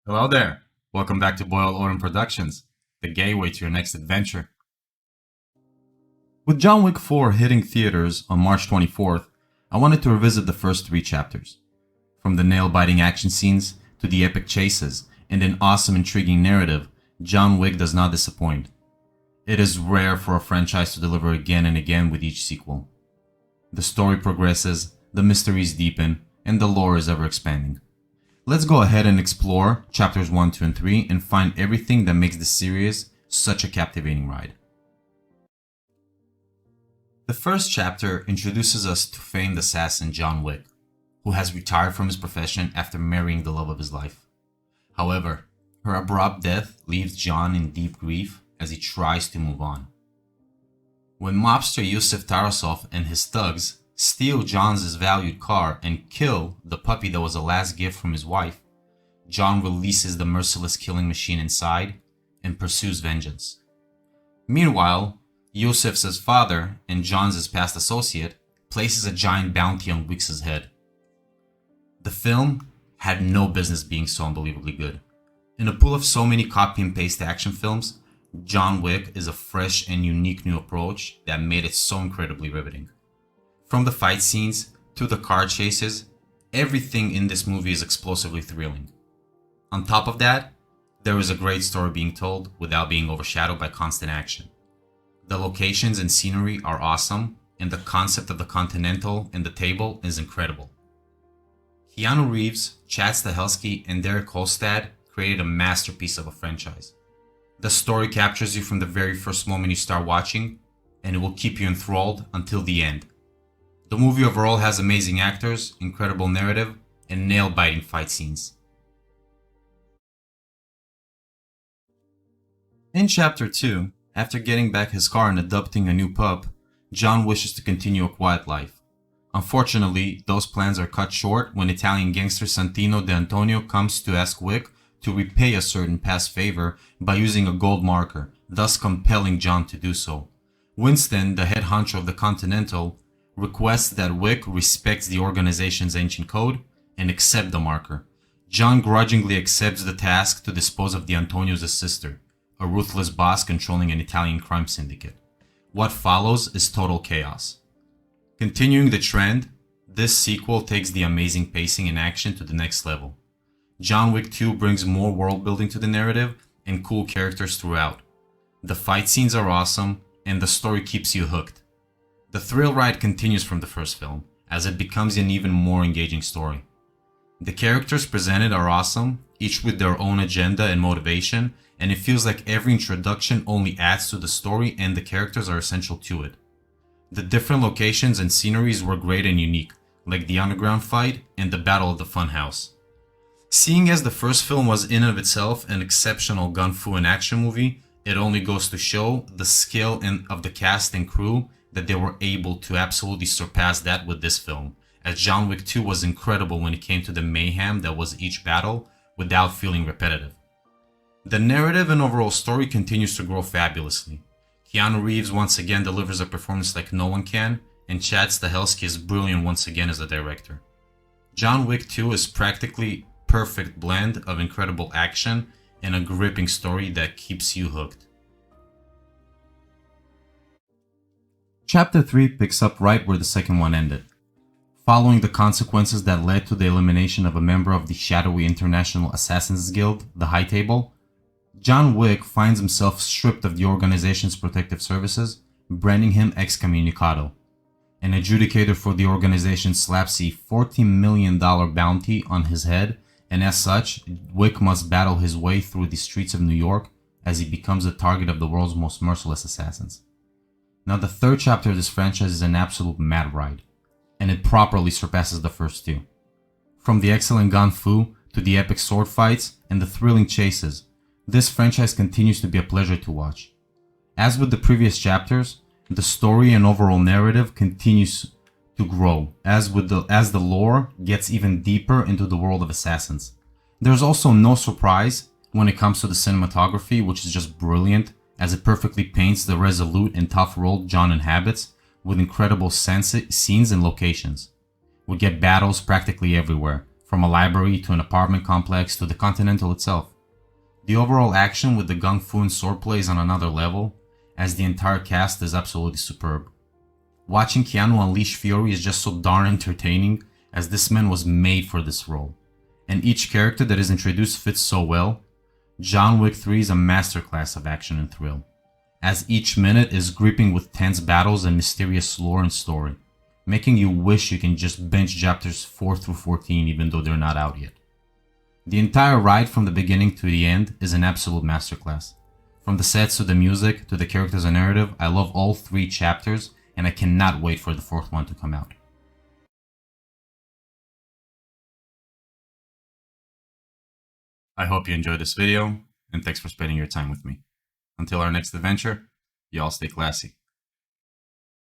Hello there. Welcome back to Boyle Odin Productions, the gateway to your next adventure. With John Wick 4 hitting theaters on March 24th, I wanted to revisit the first three chapters. From the nail-biting action scenes to the epic chases and an awesome, intriguing narrative, John Wick does not disappoint. It is rare for a franchise to deliver again and again with each sequel. The story progresses, the mysteries deepen, and the lore is ever expanding. Let's go ahead and explore chapters 1, 2, and 3 and find everything that makes this series such a captivating ride. The first chapter introduces us to famed assassin John Wick, who has retired from his profession after marrying the love of his life. However, her abrupt death leaves John in deep grief as he tries to move on. When mobster Yusuf Tarasov and his thugs steal John's valued car and kill the puppy that was a last gift from his wife, John releases the merciless killing machine inside and pursues vengeance. Meanwhile, Yusuf's father and John's past associate places a giant bounty on Wick's head. The film had no business being so unbelievably good. In a pool of so many copy and paste action films, John Wick is a fresh and unique new approach that made it so incredibly riveting. From the fight scenes to the car chases, everything in this movie is explosively thrilling. On top of that, there is a great story being told without being overshadowed by constant action. The locations and scenery are awesome, and the concept of the Continental and the table is incredible. Keanu Reeves, Chad Stahelski, and Derek Kolstad created a masterpiece of a franchise. The story captures you from the very first moment you start watching, and it will keep you enthralled until the end. The movie overall has amazing actors, incredible narrative, and nail-biting fight scenes. In Chapter 2, after getting back his car and adopting a new pup, John wishes to continue a quiet life. Unfortunately, those plans are cut short when Italian gangster Santino De Antonio comes to ask Wick to repay a certain past favor by using a gold marker, thus compelling John to do so. Winston, the head honcho of the Continental, requests that Wick respects the organization's ancient code and accept the marker. John grudgingly accepts the task to dispose of De Antonio's sister, a ruthless boss controlling an Italian crime syndicate. What follows is total chaos. Continuing the trend, this sequel takes the amazing pacing and action to the next level. John Wick 2 brings more world building to the narrative and cool characters throughout. The fight scenes are awesome and the story keeps you hooked. The thrill ride continues from the first film, as it becomes an even more engaging story. The characters presented are awesome, each with their own agenda and motivation, and it feels like every introduction only adds to the story and the characters are essential to it. The different locations and sceneries were great and unique, like the underground fight and the Battle of the Funhouse. Seeing as the first film was in and of itself an exceptional gun fu and action movie, it only goes to show the skill of the cast and crew that they were able to absolutely surpass that with this film, as John Wick 2 was incredible when it came to the mayhem that was each battle without feeling repetitive. The narrative and overall story continues to grow fabulously. Keanu Reeves once again delivers a performance like no one can, and Chad Stahelski is brilliant once again as a director. John Wick 2 is practically perfect blend of incredible action and a gripping story that keeps you hooked. Chapter 3 picks up right where the second one ended. Following the consequences that led to the elimination of a member of the shadowy International Assassins Guild, the High Table, John Wick finds himself stripped of the organization's protective services, branding him excommunicado. An adjudicator for the organization slaps a $14 million bounty on his head, and as such, Wick must battle his way through the streets of New York as he becomes the target of the world's most merciless assassins. Now, the third chapter of this franchise is an absolute mad ride, and it properly surpasses the first two. From the excellent gun fu to the epic sword fights and the thrilling chases, this franchise continues to be a pleasure to watch. As with the previous chapters, the story and overall narrative continues to grow as the lore gets even deeper into the world of assassins. There's also no surprise when it comes to the cinematography, which is just brilliant, as it perfectly paints the resolute and tough role John inhabits with incredible scenes and locations. We get battles practically everywhere, from a library to an apartment complex to the Continental itself. The overall action with the gung fu and swordplay is on another level, as the entire cast is absolutely superb. Watching Keanu unleash fury is just so darn entertaining, as this man was made for this role, and each character that is introduced fits so well. John Wick 3 is a masterclass of action and thrill, as each minute is gripping with tense battles and mysterious lore and story, making you wish you can just binge chapters 4 through 14 even though they're not out yet. The entire ride from the beginning to the end is an absolute masterclass. From the sets to the music to the characters and narrative, I love all 3 chapters and I cannot wait for the 4th one to come out. I hope you enjoyed this video, and thanks for spending your time with me. Until our next adventure, y'all stay classy.